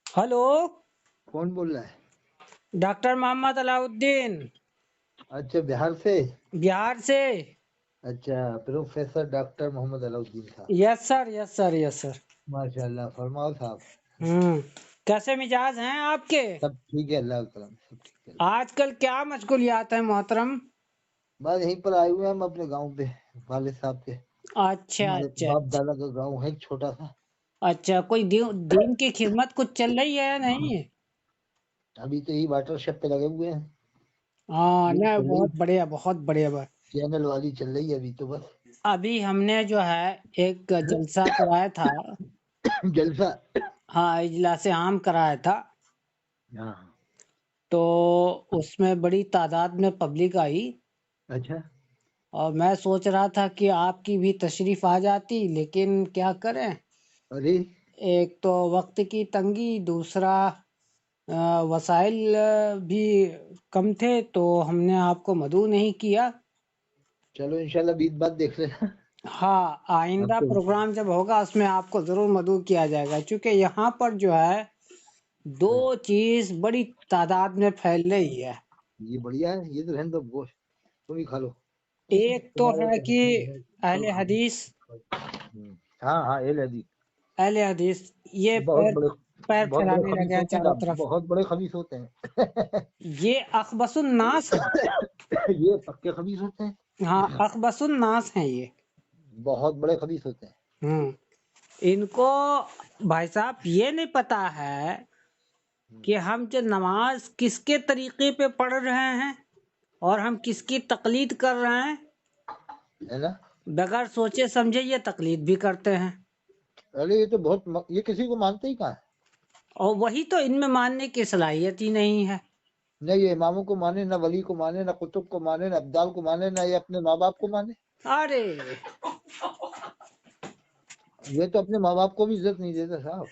Hello. कौन बोल रहा है? डॉक्टर मोहम्मद अलाउद्दीन, अच्छा, बिहार से। बिहार से। अच्छा, प्रोफेसर डॉक्टर मोहम्मद अलाउद्दीन साहब। Yes sir, yes sir, yes sir. माशाल्लाह, फरमाओ साहब। कैसे मिजाज हैं आपके? सब ठीक है, अल्लाह का करम, सब ठीक है, अल्लाह। आजकल क्या मशगूलियात है मोहतरम? बस यहीं पर आए हुए हैं हम अपने गांव पे, वालिद साहब के। अच्छा हमारे अच्छा बाप अच्छा। दादा का गांव है एक छोटा सा। अच्छा, कोई दीन की खिदमत कुछ चल रही है या नहीं? अभी तो यही वाटर शेप पे लगे हुए हैं। हाँ, यही ना चल रही, बहुत बढ़िया, बहुत बढ़िया बात। चैनल वाली चल रही है अभी तो बस। अभी हमने जो है एक जलसा कराया था। जलसा। हाँ, इजलास आम कराया था। हाँ। तो उसमें बड़ी तादाद में पब्लिक आई। अच्छा। और मैं सोच रहा था कि आपकी भी तशरीफ आ जाती, लेकिन क्या करें। अरे, एक तो वक्त की तंगी, दूसरा वसाइल भी कम थे, तो हमने आपको मदऊ नहीं किया। चलो इंशाल्लाह बीत बात देख लेना। हाँ, आइंदा आपको प्रोग्राम जब होगा उसमें आपको जरूर मदऊ किया जाएगा, क्योंकि यहाँ पर जो है दो चीज बड़ी तादाद में फैल रही है। ये बढ़िया है, ये तो रहने दो, गोश्त तुम ही खा लो। एक तो तुम्हारे है तो कि है, कल अहले खाना। हदीस, हाँ हाँ, ये लदी। अहले हदीस ये बहुत पैर बड़े, पैर बहुत बड़े फैलाने खबीस लगे हैं होते हैं चारों ना, तरफ। बहुत बड़े खबीस होते हैं। ये अखबसुन नास है। ये पक्के खबीस होते हैं, हाँ, अखबसुन नास है ये। बहुत बड़े खबीस होते हैं। हम्म। इनको भाई साहब ये नहीं पता है कि हम जो नमाज किसके तरीके पे पढ़ रहे हैं और हम किसकी तकलीद कर रहे हैं। है ना? बगैर सोचे समझे ये तकलीद भी करते हैं। अरे ये तो बहुत ये किसी को मानते ही कहाँ है। और वही तो, इनमें मानने की सलाहियत ही नहीं है। न ये इमामों को माने, न वली को माने, न कुतुब को माने, न अब्दाल को माने, न ये अपने माँ बाप को माने। अरे। ये तो अपने माँ बाप को भी इज्जत नहीं देता साहब।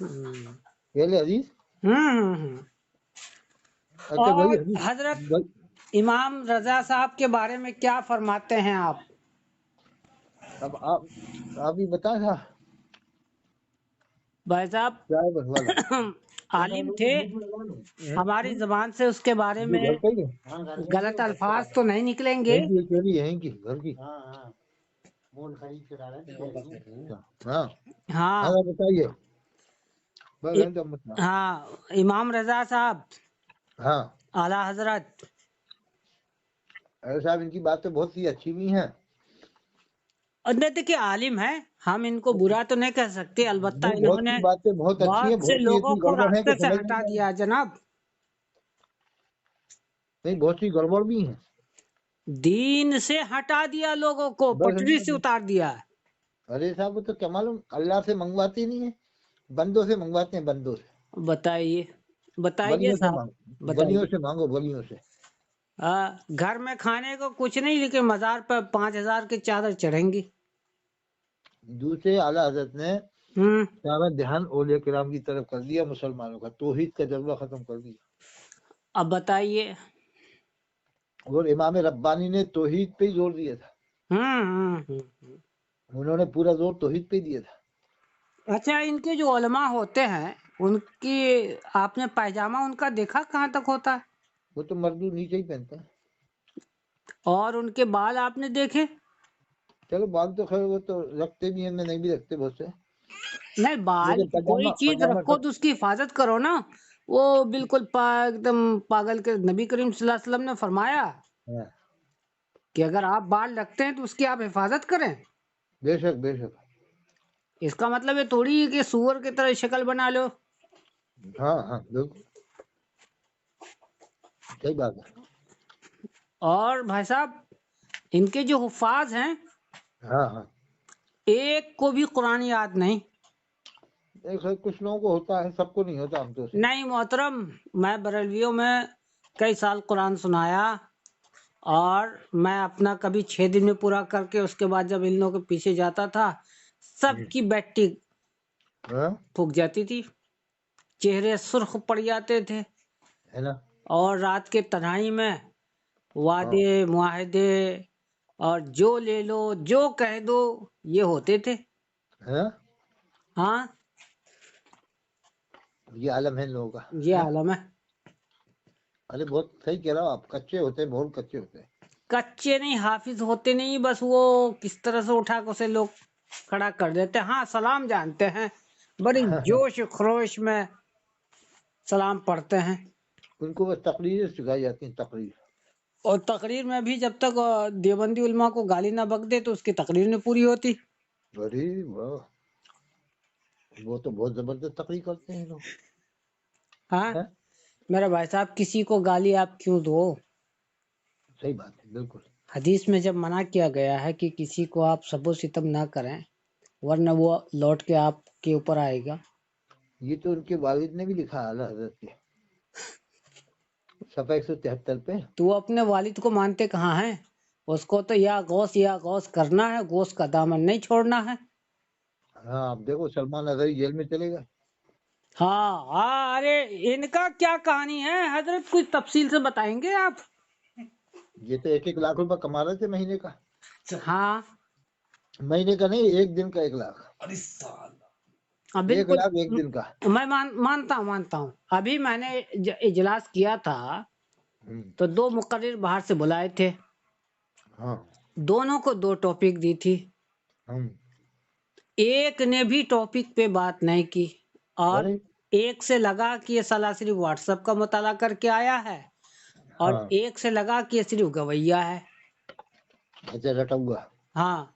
हम्म ये ले हदीस। हम्म। अच्छा वही और हदीस। हजरत वही। इमाम रजा साहब के बारे में क्या फरमाते हैं आप? अब आप ही बताएं साहब। भाई साहब क्या है बस वाला। आलिम थे। हमारी जबान से उसके बारे ये घर में का ही है। गलत अल्फाज तो नहीं निकलेंगे। यहीं की अकेली, यहीं की घर की। अच्छा, हाँ हाँ, हाँ वो बताइए। बस इ, रहने दो, मत ना। हाँ, इमाम रजा साहब, हाँ। आला हजरत। अरे साहब, इनकी बातें बहुत सी अच्छी भी हैं। और नहीं, देखिए आलिम है, हम इनको बुरा तो नहीं कह सकते, अलबत्ता नहीं, बहुत इन्होंने सी बातें बहुत अच्छी हैं, बहुत से बहुत सी लोगों इतनी को गड़बड़ है कि रास्ते से समझ नहीं हटा आ रही। दिया है जनाब। नहीं, बहुत सी गड़बड़ भी हैं। दीन से हटा दिया, लोगों को बस। पटरी से उतार दिया है। अरे साहब, वो तो क्या मालूम, अल्लाह से मंगवाते नहीं है, बंदों से मंगवाते हैं, बंदों से। बताइए, बताइए वलियों से साहब, मांगो, वलियों बताइए। से मांगो, वलियों से। घर में खाने को कुछ नहीं, लेकिन मजार पर 5,000 की चादर चढ़ेंगी। दूसरे आला हजरत ने हम्म। सारा ध्यान औलिया किराम की तरफ कर दिया, मुसलमानों का तौहीद का जज्बा खत्म कर दिया। अब बताइए। और इमाम रब्बानी ने तौहीद पे ही जोर दिया था। उन्होंने पूरा जोर तौहीद पे ही दिया था। अच्छा, इनके जो उलमा होते हैं उनकी, आपने पायजामा उनका देखा कहाँ तक होता है? वो तो मर्दू नीचे ही पहनते हैं। और उनके बाल आपने देखे? चलो बाल तो खैर वो तो रखते भी हैं, मैं नहीं भी रखते बहुत से। नहीं, बाल लेकिन की कोई पजामा, चीज पजामा रखो सब। तो उसकी हिफाजत करो ना। वो बिल्कुल एकदम पागल के नबी करीम सल्लल्लाहु अलैहि वसल्लम ने फरमाया हाँ, कि अगर आप बाल रखते हैं तो उसकी आप हिफाजत करें। बेशक बेशक। इसका मतलब ये थोड़ी है कि सूअर की तरह शक्ल बना लो। हाँ हाँ, बिल्कुल सही बात है। और भाई साहब, इनके जो हुफ्फाज हैं, हाँ हाँ। एक को भी कुरान याद नहीं। एक है, कुछ लोगों को होता है, सबको नहीं होता हमको से। नहीं मोहतरम, मैं बरेलवियों में कई साल कुरान सुनाया, और मैं अपना कभी 6 दिन में पूरा करके उसके बाद जब इन लोगों के पीछे जाता था, सबकी बैटरी हाँ, फूक जाती थी, चेहरे सुर्ख पड़ जाते थे। है ना? और रात के तन्हाई में हाँ। वादे मुआहदे और जो ले लो जो कह दो, ये होते थे। है। हाँ ये आलम है इन लोगों का, ये है? आलम है। अरे बहुत सही कह रहा हो आप, कच्चे होते हैं, बहुत कच्चे होते हैं। कच्चे नहीं, हाफिज होते नहीं, बस वो किस तरह से उठा के उसे लोग खड़ा कर देते हैं। हाँ सलाम जानते हैं, बड़ी जोश खरोश में सलाम पढ़ते हैं। उनको बस तकरीरें सिखाई जाती हैं, तकरीर। और तकरीर में भी जब तक देवबंदी उलमा को गाली ना बक दे तो उसकी तकरीर नहीं पूरी होती। अरे वाह, वो तो बहुत जबरदस्त तकरीर करते हैं लोग, हाँ है? मेरा भाई साहब, किसी को गाली आप क्यों दो? सही बात है, बिल्कुल। हदीस में जब मना किया गया है कि किसी को आप सबो सितम ना करें, वरना वो लौट के आपके ऊपर आएगा। ये तो उनके वालिद ने भी लिखा है आला हजरत के, सफ़ा 173 पे। तो वो अपने वालिद को मानते कहाँ हैं? उसको तो या गौस करना है, गौस का दामन नहीं छोड़ना है। हाँ, आप देखो सलमान अजहरी जेल में चले गए। हाँ हाँ, अरे इनका क्या कहानी है हजरत, कुछ तफसील से बताएंगे आप? ये तो 1-1 लाख रुपए कमा रहे थे महीने का। हाँ महीने का नहीं, एक दिन का 1 लाख। हाँ 1 बिल्कुल। लाख एक दिन का। मैं मानता हूँ। अभी मैंने इजलास किया था हम्म, तो 2 मुकर्रिर बाहर से बुलाए थे, हाँ। दोनों को 2 टॉपिक दी थी, हम। एक ने भी टॉपिक पे बात नहीं की। और अरे। एक से लगा कि ये साला सिर्फ व्हाट्सएप का मुताला करके आया है, और हाँ। एक से लगा कि ये सिर्फ गवैया है। अच्छा, रटा हुआ। हाँ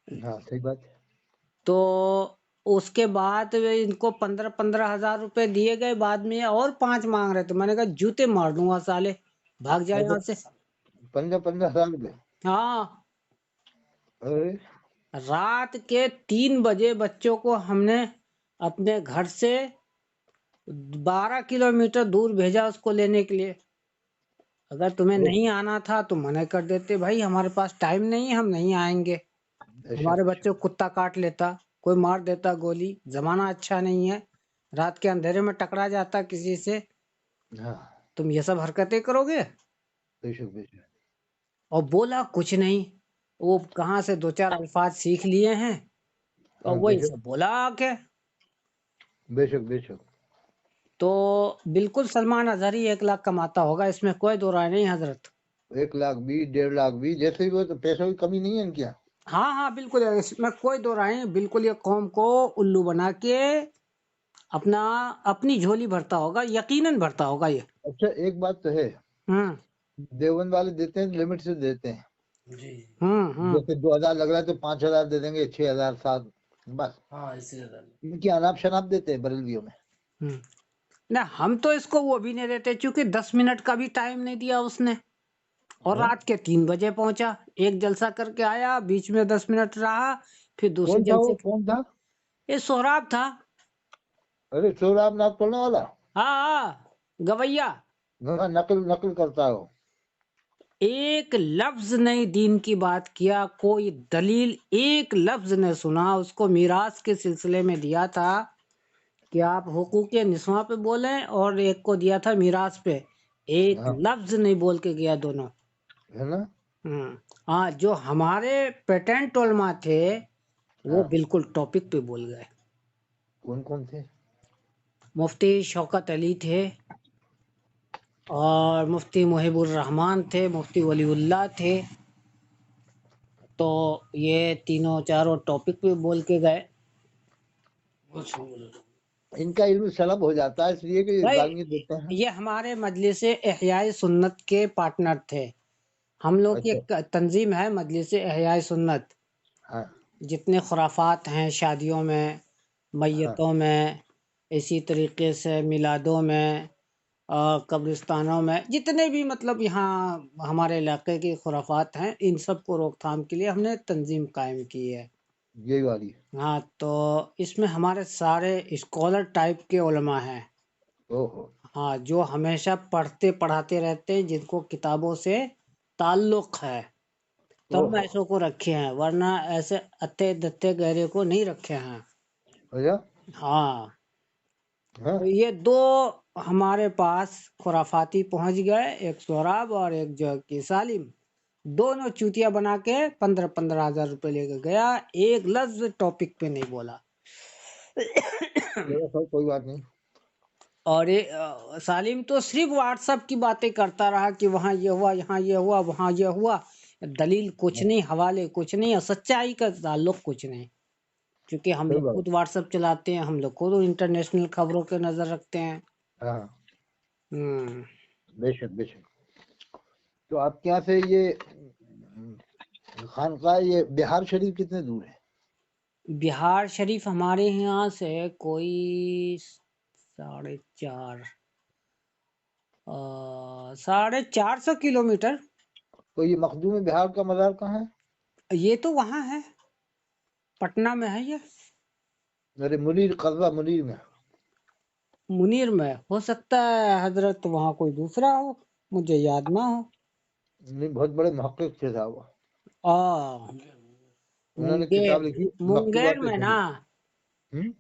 हाँ, सही बात है। तो उसके बाद इनको 15-15 हजार रुपए दिए गए, बाद में और 5 मांग रहे थे। मैंने कहा जूते मार दूंगा साले, भाग जाए अच्छा, यहाँ से। 15-15 हजार रुपए। हाँ अरे। रात के 3 बजे बच्चों को हमने अपने घर से 12 किलोमीटर दूर भेजा उसको लेने के लिए। अगर तुम्हें ओह, नहीं आना था तो मना कर देते, भाई हमारे पास टाइम नहीं है, हम नहीं आएंगे। बेशक हमारे बच्चे बेशक। को कुत्ता काट लेता, कोई मार देता गोली, जमाना अच्छा नहीं है, रात के अंधेरे में टकरा जाता किसी से, हाँ, तुम ये सब हरकतें करोगे? बेशक बेशक। और बोला कुछ नहीं, वो कहाँ से 2-4 अल्फाज सीख लिए हैं और हाँ, वही बेशक सब बोला आके। बेशक बेशक। तो बिल्कुल सलमान अजहरी 1 लाख कमाता होगा, इसमें कोई दो राय नहीं हजरत। 1 लाख भी, 1.5 लाख भी, जैसे भी हो, तो पैसों की कमी नहीं है इनके यहाँ। हाँ हाँ बिल्कुल, इसमें कोई दो राय नहीं। बिल्कुल ये कौम को उल्लू बना के अपना अपनी झोली भरता होगा, यकीनन भरता होगा ये। अच्छा, एक बात तो है, हम्म देवबंद वाले देते हैं लिमिट से देते हैं। हम्म। जैसे 2,000 लग रहा है तो 5,000 दे देंगे, 6,000, 7, बस। इनकी अनाप शनाप देते हैं बरेलवियों में। हम्म ना, हम तो इसको वो भी नहीं देते, क्योंकि 10 मिनट का भी टाइम नहीं दिया उसने। और हाँ? रात के 3 बजे पहुंचा, एक जलसा करके आया, बीच में 10 मिनट रहा, फिर दूसरे कौन था वो, जलसे। कौन था? ये सोहराब था। अरे, सोराब नाथ पढ़ने वाला। हाँ हाँ गवैया। हाँ, नकल नकल करता हो। एक लफ्ज नहीं दीन की बात किया, कोई दलील एक लफ्ज ने सुना। उसको मीरास के सिलसिले में दिया था कि आप हुकूक निस्वां पे बोलें, और एक को दिया था मीरास पे, एक हाँ, लफ्ज नहीं बोल के गया दोनों। है ना? हाँ जो हमारे पेटेंट उलमा थे वो हाँ। बिल्कुल टॉपिक पे बोल गए। कौन कौन थे? मुफ्ती शौकत अली थे, और मुफ्ती मुहिबुर रहमान थे, मुफ्ती वलीउल्लाह थे। तो ये तीनों चारों टॉपिक पे बोल के गए। इनका इल्म सलब हो जाता है, इसलिए कि भाई गालियां देते हैं। ये हमारे मजलिस इहयाए सुन्नत के पार्टनर थे। हम लोग की अच्छा। एक तंजीम है मजलिस इहयाए सुन्नत। हाँ जितने खुराफात हैं शादियों में, हाँ मैयतों में, इसी तरीके से मिलादों में, कब्रिस्तानों में, जितने भी मतलब यहाँ हमारे इलाके के खुराफात हैं, इन सब को रोकथाम के लिए हमने तंजीम कायम की है। यही वाली। हाँ तो इसमें हमारे सारे स्कॉलर टाइप के उलमा हैं। ओहो। हाँ जो हमेशा पढ़ते पढ़ाते रहते हैं, जिनको किताबों से ताल्लुक है, तो हम ओहो। ऐसों को रखे हैं, वरना ऐसे अत्ते दत्ते गहरे को नहीं रखे हैं। भैया। हाँ हाँ। तो ये 2 हमारे पास खुराफाती पहुंच गए, एक सोहराब और एक जो कि सालिम। दोनों चूतिया बना के 15-15 हजार रुपए लेके गया, एक लफ्ज टॉपिक पे नहीं बोला। चलो सर, कोई बात नहीं। और ये सालिम तो सिर्फ व्हाट्सएप की बातें करता रहा कि वहाँ ये हुआ, यहाँ ये हुआ, वहाँ ये हुआ, दलील कुछ नहीं, हवाले कुछ नहीं, और सच्चाई का ताल्लुक कुछ नहीं। क्योंकि हम सही लोग बात। खुद व्हाट्सएप चलाते हैं, हम लोग खुद इंटरनेशनल खबरों पे नजर रखते हैं। हाँ, हम्म। बेशक बेशक। तो आपके यहाँ से ये खानका, ये बिहार शरीफ कितने दूर है? बिहार शरीफ हमारे यहाँ से कोई 450 किलोमीटर। तो ये मखदूम बिहार का मज़ार कहाँ है? ये तो वहाँ है, पटना में है ये, मेरे मुनीर, कस्बा मुनीर में। मुनीर में। हो सकता है हजरत वहाँ कोई दूसरा हो, मुझे याद ना हो। नहीं, बहुत बड़े मुहक्किक थे साहब वो। आ उन्होंने मुंगेर, किताब लिखी मुंगेर मकतूबात में ना, शरीफ। हम्म?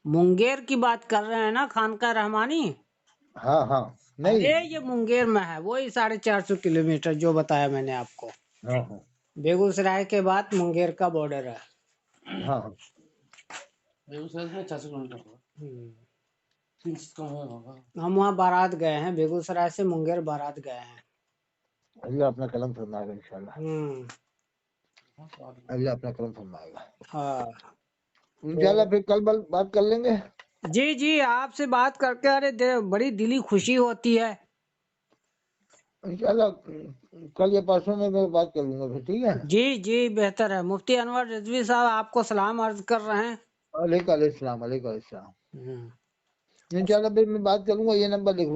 मुंगेर की बात कर रहे हैं ना, खानका रहमानी? हाँ हाँ, नहीं। अरे ये मुंगेर में है, वही 450 किलोमीटर जो बताया मैंने आपको। हाँ हाँ बेगूसराय के बाद मुंगेर का बॉर्डर है। हाँ हाँ। बेगूसराय में 400 किलोमीटर। हम वहाँ बारात गए हैं, बेगूसराय से मुंगेर बारात गए हैं। अल्लाह अपना कलम फरमाएगा इंशाल्लाह। अल्लाह अपना कलम फरमाएगा हाँ। इंशाल्लाह। फिर कल बात कर लेंगे। जी जी, आपसे बात करके अरे बड़ी दिली खुशी होती है। इंशाल्लाह कल या परसों में मैं बात कर लूंगा फिर, ठीक है? जी जी, बेहतर है। मुफ्ती अनवर रिजवी साहब आपको सलाम अर्ज कर रहे हैं। अलैकुम अस्सलाम, अलैकुम अस्सलाम। हम्म। इंशाल्लाह फिर मैं बात करूंगा, ये नंबर लिख लूंगा।